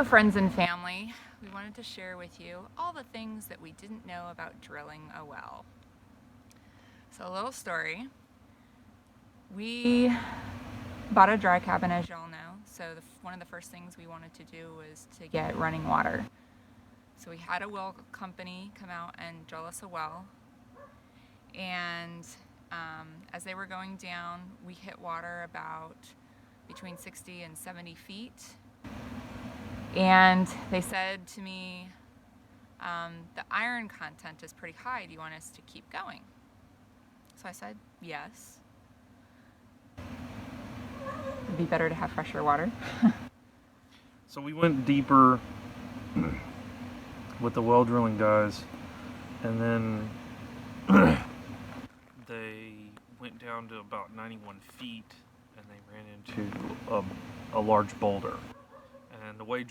friends and family, we wanted to share with you all the things that we didn't know about drilling a well. So, a little story. We bought a dry cabin, as y'all know. So, one of the first things we wanted to do was to get running water. So, we had a well company come out and drill us a well. And as they were going down, we hit water about between 60 and 70 feet. And they said to me, the iron content is pretty high. Do you want us to keep going? So I said, yes. It'd be better to have fresher water. So we went deeper with the well drilling guys, and then they went down to about 91 feet, and they ran into a large boulder. And the way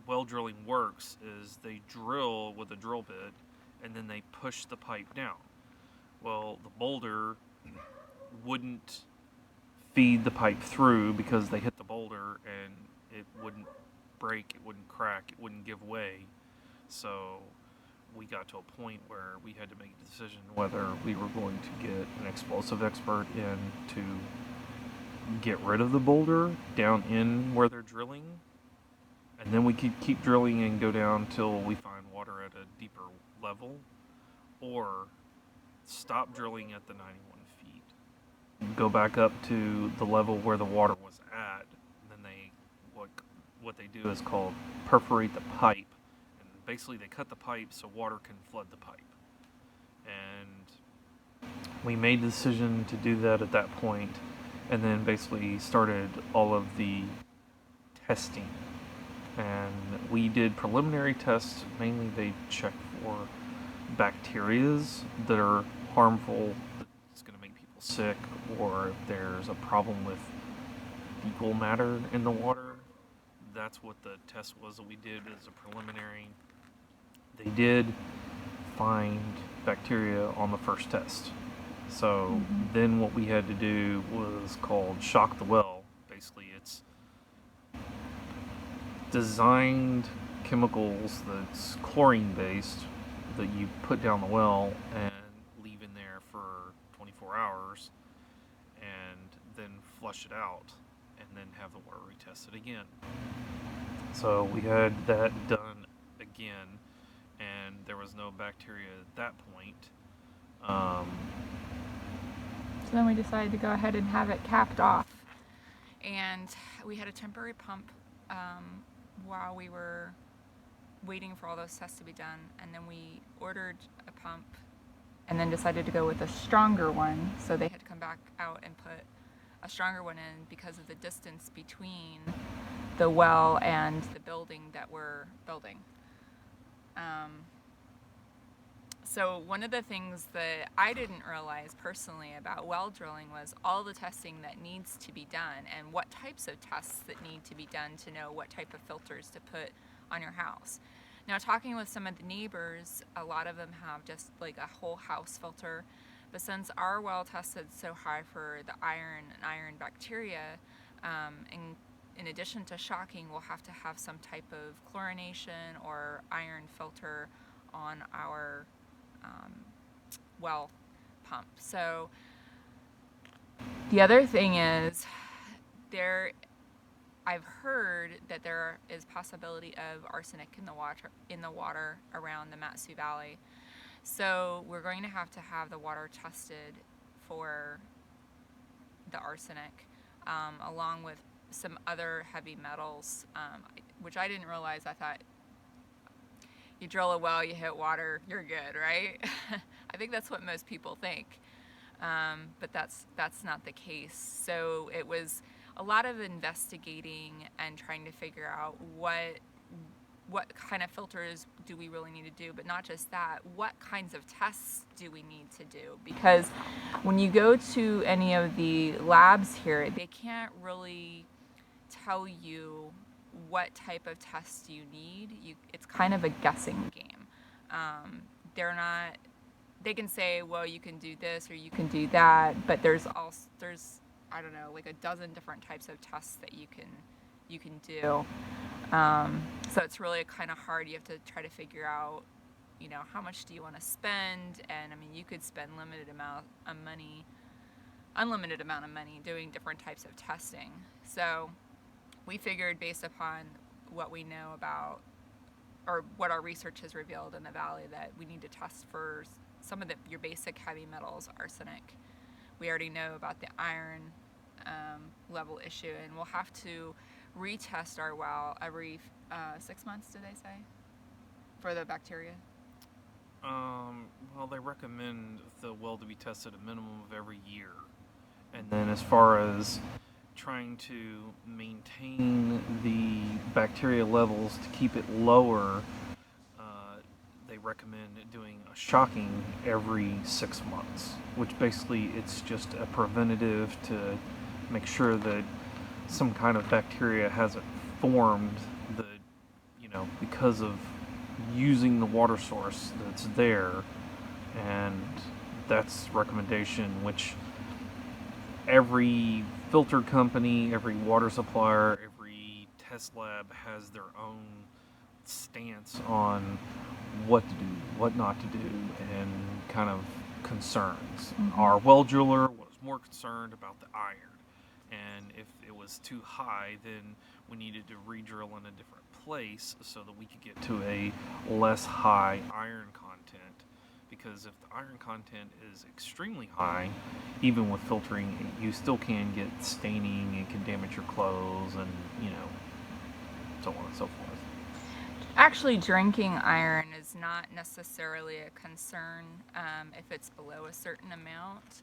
well drilling works is they drill with a drill bit, and then they push the pipe down. Well, the boulder wouldn't feed the pipe through because they hit the boulder and it wouldn't break, it wouldn't crack, it wouldn't give way. So we got to a point where we had to make a decision whether we were going to get an explosive expert in to get rid of the boulder down in where they're drilling, and then we could keep drilling and go down till we find water at a deeper level, or stop drilling at the 91 feet, go back up to the level where the water was at, and then what they do is called perforate the pipe, and basically they cut the pipe so water can flood the pipe. And we made the decision to do that at that point, and then basically started all of the testing. And we did preliminary tests. Mainly they check for bacterias that are harmful, that's going to make people sick, or if there's a problem with fecal matter in the water. That's what the test was that we did as a preliminary. They did find bacteria on the first test. So then what we had to do was called shock the well. Basically, it's designed chemicals that's chlorine based that you put down the well and leave in there for 24 hours and then flush it out and then have the water retested again. So we had that done again, and there was no bacteria at that point. So then we decided to go ahead and have it capped off. And we had a temporary pump while we were waiting for all those tests to be done. And then we ordered a pump and then decided to go with a stronger one. So they had to come back out and put a stronger one in because of the distance between the well and the building that we're building. So one of the things that I didn't realize personally about well drilling was all the testing that needs to be done and what types of tests that need to be done to know what type of filters to put on your house. Now, talking with some of the neighbors, a lot of them have just like a whole house filter, but since our well tested so high for the iron and iron bacteria, in addition to shocking, we'll have to have some type of chlorination or iron filter on our well pump. So the other thing is I've heard that there is possibility of arsenic in the water around the Matsu Valley. So we're going to have the water tested for the arsenic, along with some other heavy metals, which I didn't realize. I thought you drill a well, you hit water, you're good, right? I think that's what most people think, but that's not the case. So it was a lot of investigating and trying to figure out what kind of filters do we really need to do, but not just that, what kinds of tests do we need to do? Because when you go to any of the labs here, they can't really tell you what type of tests you need. It's kind of a guessing game. They can say, well, you can do this or you can do that, but there's I don't know, like a dozen different types of tests that you can you can do. So it's really kind of hard. You have to try to figure out, how much do you want to spend? And I mean, you could spend unlimited amount of money doing different types of testing. So we figured, based upon what we know about, or what our research has revealed in the valley, that we need to test for some of your basic heavy metals, arsenic. We already know about the iron level issue, and we'll have to retest our well every 6 months, did they say, for the bacteria? Well, they recommend the well to be tested a minimum of every year. And then, as far as trying to maintain the bacteria levels to keep it lower, they recommend doing a shocking every 6 months, which basically it's just a preventative to make sure that some kind of bacteria hasn't formed because of using the water source that's there. And that's recommendation, which every filter company, every water supplier, every test lab has their own stance on what to do, what not to do, and kind of concerns. Mm-hmm. Our well driller was more concerned about the iron, and if it was too high, then we needed to re-drill in a different place so that we could get to a less high iron content. Because if the iron content is extremely high, even with filtering, you still can get staining and can damage your clothes, and so on and so forth. Actually, drinking iron is not necessarily a concern if it's below a certain amount.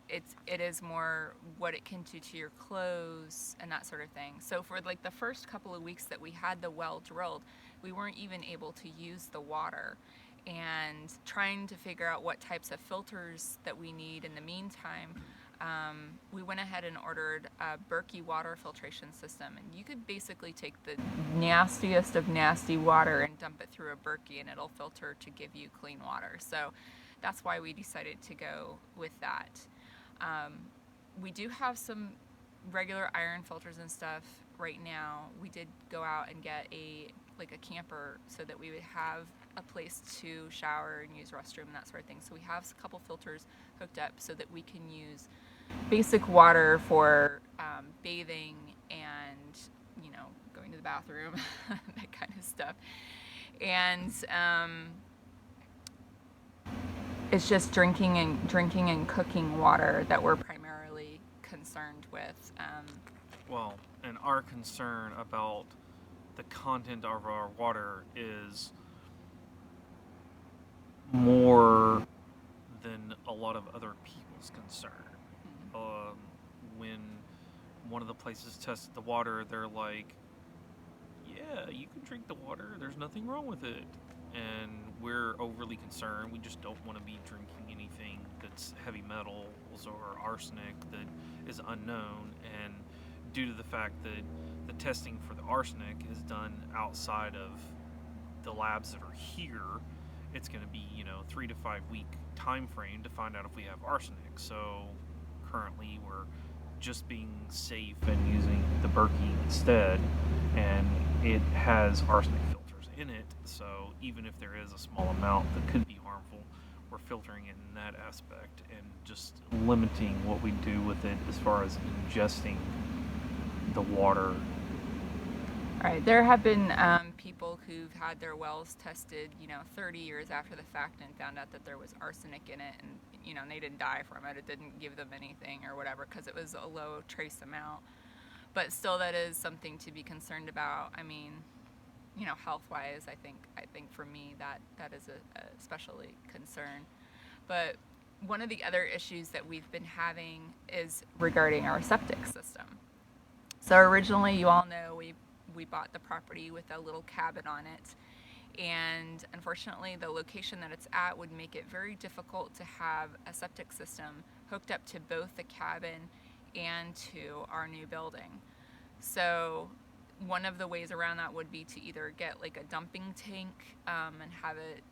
It is more what it can do to your clothes and that sort of thing. So for like the first couple of weeks that we had the well drilled, we weren't even able to use the water. And trying to figure out what types of filters that we need in the meantime, we went ahead and ordered a Berkey water filtration system. And you could basically take the nastiest of nasty water and dump it through a Berkey, and it'll filter to give you clean water. So that's why we decided to go with that. We do have some regular iron filters and stuff right now. We did go out and get a camper so that we would have a place to shower and use restroom and that sort of thing. So we have a couple filters hooked up so that we can use basic water for bathing and going to the bathroom, that kind of stuff. And it's just drinking and cooking water that we're primarily concerned with. Well, and our concern about the content of our water is more than a lot of other people's concern. When one of the places tested the water, they're like, yeah, you can drink the water, there's nothing wrong with it. And we're overly concerned. We just don't want to be drinking anything that's heavy metals or arsenic that is unknown. And due to the fact that the testing for the arsenic is done outside of the labs that are here, it's going to be 3 to 5 week time frame to find out if we have arsenic. So currently we're just being safe and using the Berkey instead, and it has arsenic filters in it. So even if there is a small amount that could be harmful, we're filtering it in that aspect and just limiting what we do with it as far as ingesting the water. Right. There have been people who've had their wells tested, 30 years after the fact, and found out that there was arsenic in it, and they didn't die from it. It didn't give them anything or whatever because it was a low trace amount. But still, that is something to be concerned about. I mean, health-wise, I think for me that is a especially concern. But one of the other issues that we've been having is regarding our septic system. So originally, you all know, we bought the property with a little cabin on it, and unfortunately the location that it's at would make it very difficult to have a septic system hooked up to both the cabin and to our new building. So one of the ways around that would be to either get like a dumping tank and have it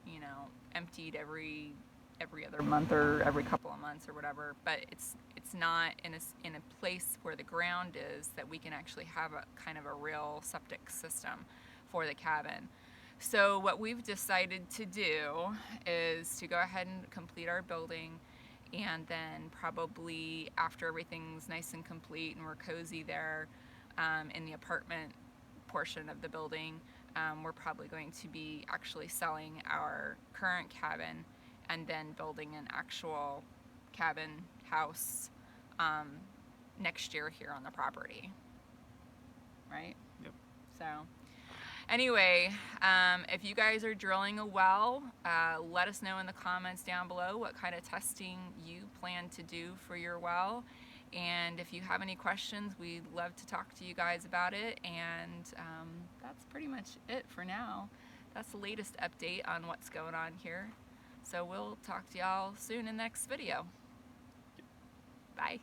emptied every other month or every couple of months or whatever, but it's it's not in a place where the ground is that we can actually have a kind of a real septic system for the cabin. So what we've decided to do is to go ahead and complete our building, and then probably after everything's nice and complete and we're cozy there in the apartment portion of the building, we're probably going to be actually selling our current cabin and then building an actual cabin house next year here on the property. Right? Yep. So anyway, if you guys are drilling a well, let us know in the comments down below what kind of testing you plan to do for your well. And if you have any questions, we'd love to talk to you guys about it. And that's pretty much it for now. That's the latest update on what's going on here. So we'll talk to y'all soon in the next video. Bye.